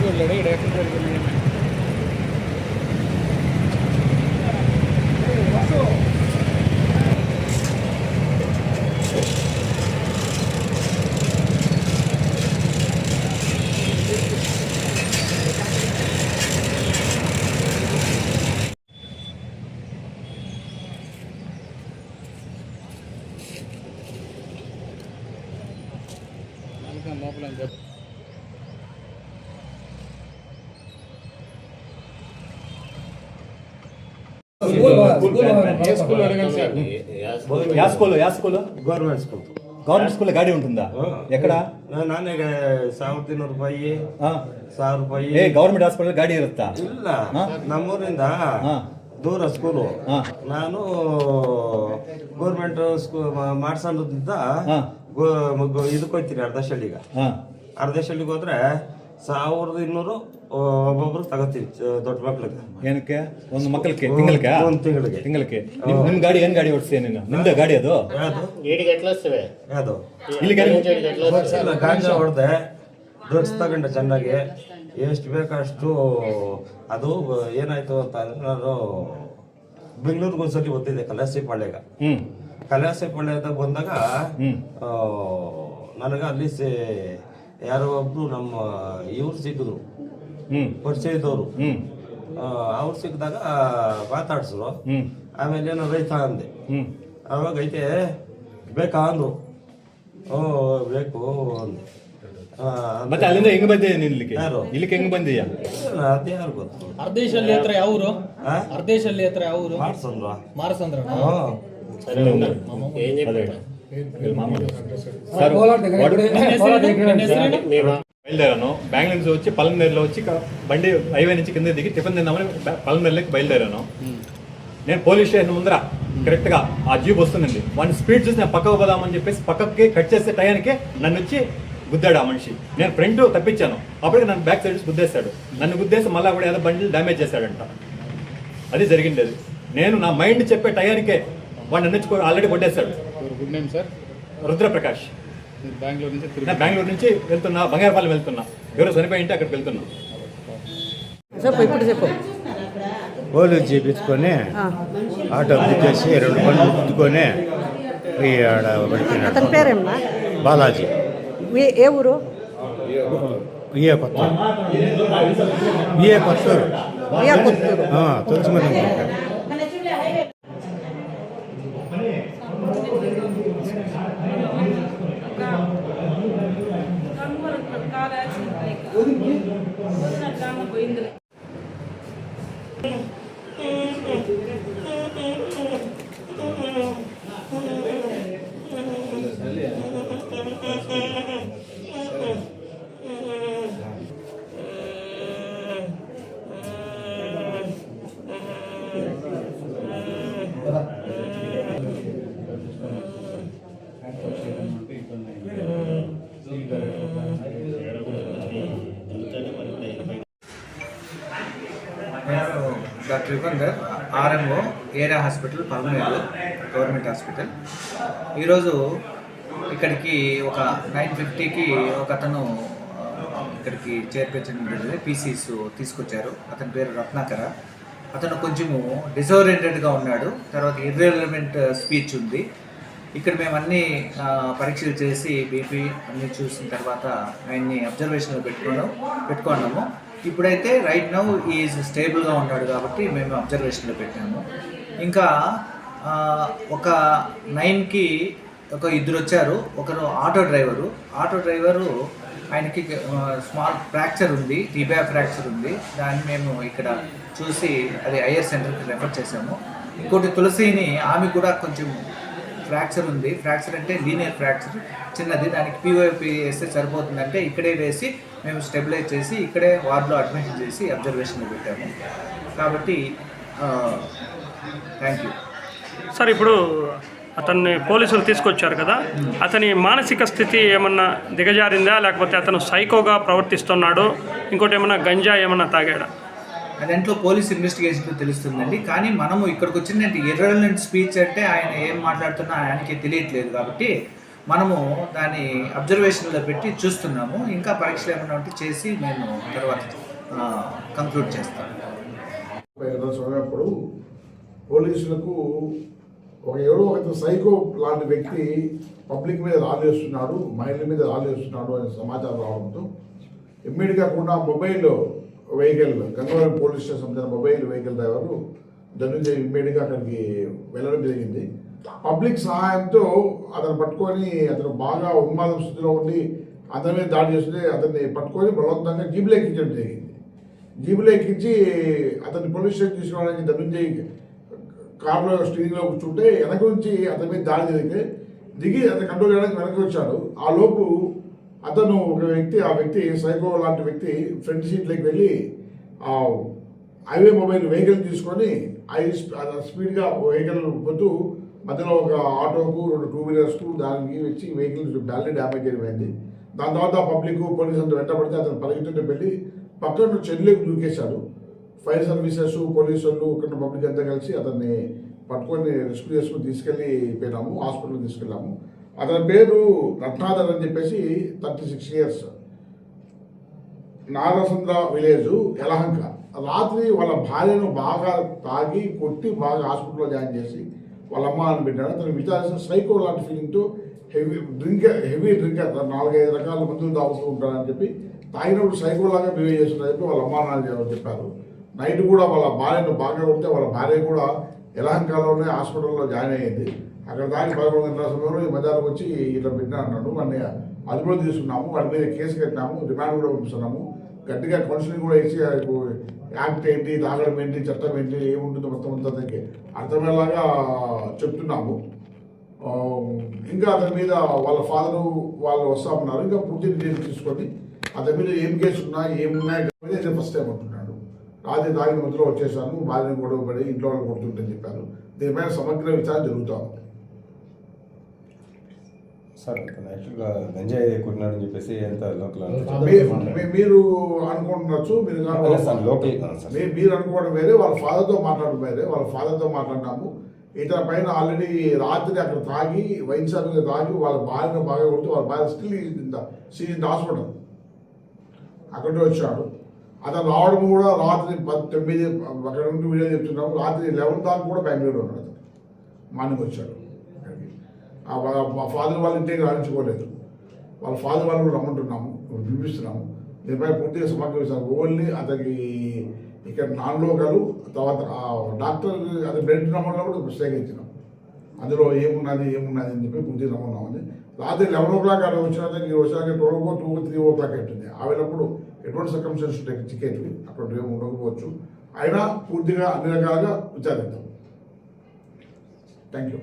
చూడలేడు ఇక్కడ ఎక్కడ జరిగింది. లోపల గవర్నమెంట్ స్కూల్ గాడి ఉంటుందా? ఎక్కడ? ನಾನೇ 1500 ರೂಪಾಯಿ 1000 ರೂಪಾಯಿ. ಗವರ್ಮೆಂಟ್ ಹಾಸ್ಪಿಟಲ್ ಗಾಡಿ ಇರುತ್ತಾ? ಇಲ್ಲ, ನಮ್ಮೂರಿಂದ ದೂರ ಸ್ಕೂಲು. ನಾನು ಗೌರ್ಮೆಂಟ್ ಸ್ಕೂಲ್ ಮಾಡ್ಸೋದ್ರಿಂದ ಇದಕ್ಕೆ ಹೋಗ್ತೀನಿ ಅರ್ಧಶಳ್ಳಿಗೆ. ಅರ್ಧಶಳ್ಳಿಗೆ ಹೋದ್ರೆ 1200 ಒಬ್ಬೊಬ್ರು ತಗೋತೀವಿ ದೊಡ್ಡ ಮಕ್ಳಿಗೆ. ಏನಕ್ಕೆ? ಒಂದು ಮಕ್ಕಳಿಗೆ ಒಂದು ತಿಂಗಳಿಗೆ. ನಿಮ್ ಗಾಡಿ ಏನ್ ಗಾಡಿ ಓಡಿಸ್ತೀಯ ನೀನು? ನಿಮ್ದ ಗಾಡಿ ಅದು? ಅದು ಇಲ್ಲಿ ಗಾಂಜಾ ಹೊಡೆದೆ, ಡ್ರಗ್ಸ್ ತಗೊಂಡೆ ಚೆನ್ನಾಗಿ, ಎಷ್ಟು ಬೇಕಷ್ಟು. ಅದು ಏನಾಯ್ತು ಅಂತ ಅಂದ್ರೆ, ನಾನು ಬೆಂಗಳೂರಿಗೆ ಒಂದ್ಸತಿ ಓದ್ತಿದ್ದೆ ಕಲಾಸಿಪಾಳ್ಯಗ. ಕಲಾಸಿಪಾಳ್ಯದಾಗ ಬಂದಾಗ ನನಗೆ ಅಲ್ಲಿ ಯಾರೋ ಒಬ್ರು ನಮ್ಮ ಇವ್ರು ಸಿಕ್ಕಿದ್ರು, ಪರಿಚಯ ಇದ್ದವರು. ಅವ್ರು ಸಿಕ್ಕಿದಾಗ ಮಾತಾಡ್ಸಿದ್ರು. ಆಮೇಲೆ ಏನೋ ರೈತ ಅಂದೆ. ಅವಾಗ ಐತೆ ಬೇಕಾ ಅಂದ್ರು. ಬೇಕು ಅಂದೆ. ಮತ್ತೆ ಅಲ್ಲಿಂದ ಹೆಂಗ್ ಬಂದೆ ನಿಲ್ಲಿಕ್ಕೆ? ಇಲ್ಲಿಗೆ ಹೆಂಗ್ ಬಂದೀಯ? ಅದೇ ಯಾರು ಗೊತ್ತು. ಅರ್ಧೇಶಲ್ಲಿ ಹತ್ರ ಯಾವ ಊರು? ಅರ್ಧೇಶಲ್ಲಿ ಹತ್ರ ಯಾವ ಊರು? ಮಾರಸಂದ್ರ. బయలుదేరాను. బెంగళూరు నుంచి వచ్చి పల్మనేరులో వచ్చి బండి హైవే నుంచి కింద దిగి టిఫిన్ తిందామని పల్మనేరులోకి బయలుదేరాను. నేను పోలీస్ స్టేషన్ ముందర కరెక్ట్ గా ఆ జీప్ వస్తుందండి. వాడిని స్పీడ్ చూసి నేను పక్కకు పోదామని చెప్పేసి పక్కకి కట్ చేసే టయానికి నన్ను వచ్చి గుద్దాడు ఆ మనిషి. నేను ఫ్రంట్ తప్పించాను, అప్పటికి నన్ను బ్యాక్ సైడ్ గుద్దేశాడు. నన్ను గుద్దేసి మళ్ళీ కూడా ఏదో బండి డ్యామేజ్ చేశాడంట. అది జరిగింది. అది నేను నా మైండ్ చెప్పే టయానికే వాడు నన్ను ఆల్రెడీ కొట్టేశాడు. రుద్రప్రకాష్. బెంగళూరు నుంచి వెళ్తున్నా, బంగారపాలెం వెళ్తున్నా. ఎవరో చనిపోయి ఉంటే అక్కడికి వెళ్తున్నా. పోలీసు చేపించుకొని ఆటో బుక్ చేసి 2 బండ్లు గుద్దుకొని అతని పేరేమ్మా? బాలాజీ. ఏ ఊరు? కొత్తూరు. తులసి మంది. Doctor Yugandhar, RMO, area hospital Palamaner government hospital. ఈరోజు ఇక్కడికి ఒక 9:50కి ఒక అతను ఇక్కడికి చేర్పించడం పీసీస్ తీసుకొచ్చారు. అతని పేరు రత్నాకర. అతను కొంచెము డిసోరియంటెడ్గా ఉన్నాడు. తర్వాత ఇర్రెలవెంట్ స్పీచ్ ఉంది. ఇక్కడ మేము అన్ని పరీక్షలు చేసి బీపీ అన్నీ చూసిన తర్వాత ఆయన్ని అబ్జర్వేషన్లో పెట్టుకున్నాము. ఇప్పుడైతే రైట్ నౌ ఈజ్ స్టేబుల్గా ఉన్నాడు కాబట్టి మేము అబ్జర్వేషన్లో పెట్టాము. ఇంకా ఒక 9కి ఒక 2 వచ్చారు. ఒకరు ఆటో డ్రైవరు ఆయనకి స్మాల్ ఫ్రాక్చర్ ఉంది, టిబియా ఫ్రాక్చర్ ఉంది. దాన్ని మేము ఇక్కడ చూసి అది ఐఆర్ సెంటర్కి రెఫర్ చేసాము. ఇంకోటి తులసిని, ఆమె కూడా కొంచెం ఫ్రాక్చర్ ఉంది. ఫ్రాక్చర్ అంటే లీనియర్ ఫ్రాక్చర్, చిన్నది. దానికి పీఓపీ వేస్తే సరిపోతుందంటే ఇక్కడే వేసి మేము స్టెబిలైజ్ చేసి ఇక్కడే వార్డులో అడ్మిషన్ చేసి అబ్జర్వేషన్లో పెట్టాము. కాబట్టి థ్యాంక్ యూ సార్. ఇప్పుడు అతన్ని పోలీసులు తీసుకొచ్చారు కదా, అతని మానసిక స్థితి ఏమన్నా దిగజారిందా, లేకపోతే అతను సైకోగా ప్రవర్తిస్తున్నాడు, ఇంకోటి ఏమన్నా గంజా ఏమన్నా తాగాడా? అదంట్లో పోలీస్ ఇన్వెస్టిగేషన్లో తెలుస్తుందండి. కానీ మనము ఇక్కడికి వచ్చిందంటే ఇర్రెలవెంట్ స్పీచ్ అంటే ఆయన ఏం మాట్లాడుతున్నా ఆయనకి తెలియట్లేదు. కాబట్టి మనము దాన్ని అబ్జర్వేషన్లో పెట్టి చూస్తున్నాము. ఇంకా పరీక్షలు ఏమైనా ఉంటే చేసి మేము తర్వాత కంక్లూడ్ చేస్తాము. సమయప్పుడు పోలీసులకు ఎవరో ఒక సైకో లాంటి వ్యక్తి పబ్లిక్ మీద రాలేస్తున్నాడు, మహిళల మీద రాలేస్తున్నాడు అనే సమాచారం రావడంతో ఇమ్మీడియట్గా కూడా mobile vehicle Gangavaram police station చెందిన మొబైల్ వెహికల్ డ్రైవరు ధనుంజయ్ ఇమ్మీడియట్గా అక్కడికి వెళ్ళడం జరిగింది. పబ్లిక్ సహాయంతో అతను పట్టుకొని, అతను బాగా ఉన్మాదం స్థితిలో ఉండి అతని మీద దాడి చేస్తే అతన్ని పట్టుకొని బలవంతంగా జీబులో ఎక్కించడం జరిగింది. జీబులో ఎక్కించి అతన్ని పోలీస్ స్టేషన్ తీసుకోవడానికి ధనుంజయ్ కారులో స్టీరింగ్లో కూర్చుంటే వెనక నుంచి అతని మీద దాడి దిగి అతను కంట్రోల్ చేయడానికి వెనక్కి వచ్చాడు. ఆ లోపు అతను ఆ వ్యక్తి సైకో లాంటి వ్యక్తి ఫ్రంట్ సీట్లోకి వెళ్ళి ఆ హైవే మొబైల్ వెహికల్ తీసుకొని స్పీడ్గా వెహికల్ పోతూ మధ్యలో ఒక ఆటోకు 2 టూ వీలర్స్కు దానికి వచ్చి వెహికల్ బ్యాలీ డ్యామేజ్ అయిపోయింది. దాని తర్వాత పబ్లిక్ పోలీసు అంతా వెంటబడితే అతను పరిగెత్తుంటే వెళ్ళి పక్కన చెరువులోకి దూకేశాడు. ఫైర్ సర్వీసెస్, పోలీసు వాళ్ళు, ఇక్కడ పబ్లిక్ అంతా కలిసి అతన్ని పట్టుకొని రెస్క్యూ చేసుకుని తీసుకెళ్ళిపోయినాము, హాస్పిటల్కి తీసుకెళ్ళాము. అతని పేరు రత్నాధర్ అని చెప్పేసి 36 ఇయర్స్, నాగసంద్ర విలేజ్, యలహంక. రాత్రి వాళ్ళ భార్యను బాగా తాగి కొట్టి బాగా హాస్పిటల్లో జాయిన్ చేసి వాళ్ళ అమ్మ అని పెట్టాడు. అతను విచారిస్తే సైకో లాంటి ఫీలింగ్తో హెవీ డ్రింకర్ 4-5 రకాల మందులు తాగుతూ ఉంటారని చెప్పి తాగినప్పుడు సైకోలాగా బిహేవ్ చేస్తున్నారని చెప్పి వాళ్ళ అమ్మా నాన్న చెప్పారు. నైట్ కూడా వాళ్ళ భార్యను బాగా కొడితే వాళ్ళ భార్య కూడా యలహంకలోనే హాస్పిటల్లో జాయిన్ అయ్యింది. అక్కడ దాని 11 గంటల సమయంలో ఈ మధ్యాహ్నం వచ్చి ఇట్లా పెట్టినా అన్నాడు. వాడిని అదుపులో తీసుకున్నాము, వాడి మీద కేసు కట్టినాము, రిమాండ్ కూడా పంపిస్తున్నాము. గట్టిగా కౌన్సిలింగ్ కూడా ఇచ్చి యాక్ట్ ఏంటి, తాగడం ఏంటి, చట్టం ఏంటి, ఏముంటుందో మొత్తం అంతా అర్థమయ్యేలాగా చెప్తున్నాము. ఇంకా అతని మీద వాళ్ళ ఫాదరు వాళ్ళు వస్తా ఉన్నారు. ఇంకా పూర్తి డీటెయిల్స్ తీసుకొని అతని మీద ఏం కేసు ఉన్నాయి, ఏమున్నాయి అనేది ఫస్ట్ టైం అంటున్నాడు. రాత్రి తాగిన మధ్యలో వచ్చేసాను, భార్యను గొడవ పడి ఇంట్లో వాళ్ళు కొడుతుంటని చెప్పారు. దీనిపైన సమగ్ర విచారణ జరుగుతూ ఉంది. సార్ యాక్చువల్గా గంజాయి కొట్టినాడని చెప్పేసి ఎంత లోకల్ మీరు అనుకుంటున్నారు, మీరు అనుకోవడం వేరే, వాళ్ళ ఫాదర్తో మాట్లాడడం వేరే. వాళ్ళ ఫాదర్తో మాట్లాడినాము. ఇతని పైన ఆల్రెడీ రాత్రి అక్కడ తాగి వైన్ షాప్గా తాగి వాళ్ళ భార్యను బాగా కొడుతూ వాళ్ళ భార్య స్టిల్ ఇన్ హాస్పిటల్ అక్కడి వచ్చాడు. అతను రావడం కూడా రాత్రి 9 అక్కడ నుండి వీడియో చెప్తున్నాము. రాత్రి 11 దాకా కూడా బెంగళూరు ఉన్నాడు. అతను మార్నింగ్ వచ్చాడు. మా ఫాదర్ వాళ్ళ ఇంటికి రాణించుకోలేదు. వాళ్ళ ఫాదర్ వాళ్ళు కూడా రమ్మంటున్నాము, పిలిపిస్తున్నాము. దీనిపై పూర్తిగా సమగ్రపరిచాము. ఓన్లీ అతనికి ఇక్కడ నాన్ లోకలు, తర్వాత డాక్టర్ అది బ్లడ్ నమ్మడంలో కూడా ప్రత్యేకించినాం. అందులో ఏమున్నది అని చెప్పి పూర్తిగా నమ్మన్నామని. రాత్రి 11 o'clock అక్కడ వచ్చినాక 2 o'clock అవుతుంది. ఆవిడప్పుడు ఎటువంటి సర్కమ్స్టెన్స్ ఉంటాయి టికెట్వి, అటువంటి ఏమి ఉండకపోవచ్చు. అయినా పూర్తిగా అన్ని రకాలుగా విచారిద్దాం. Thank you.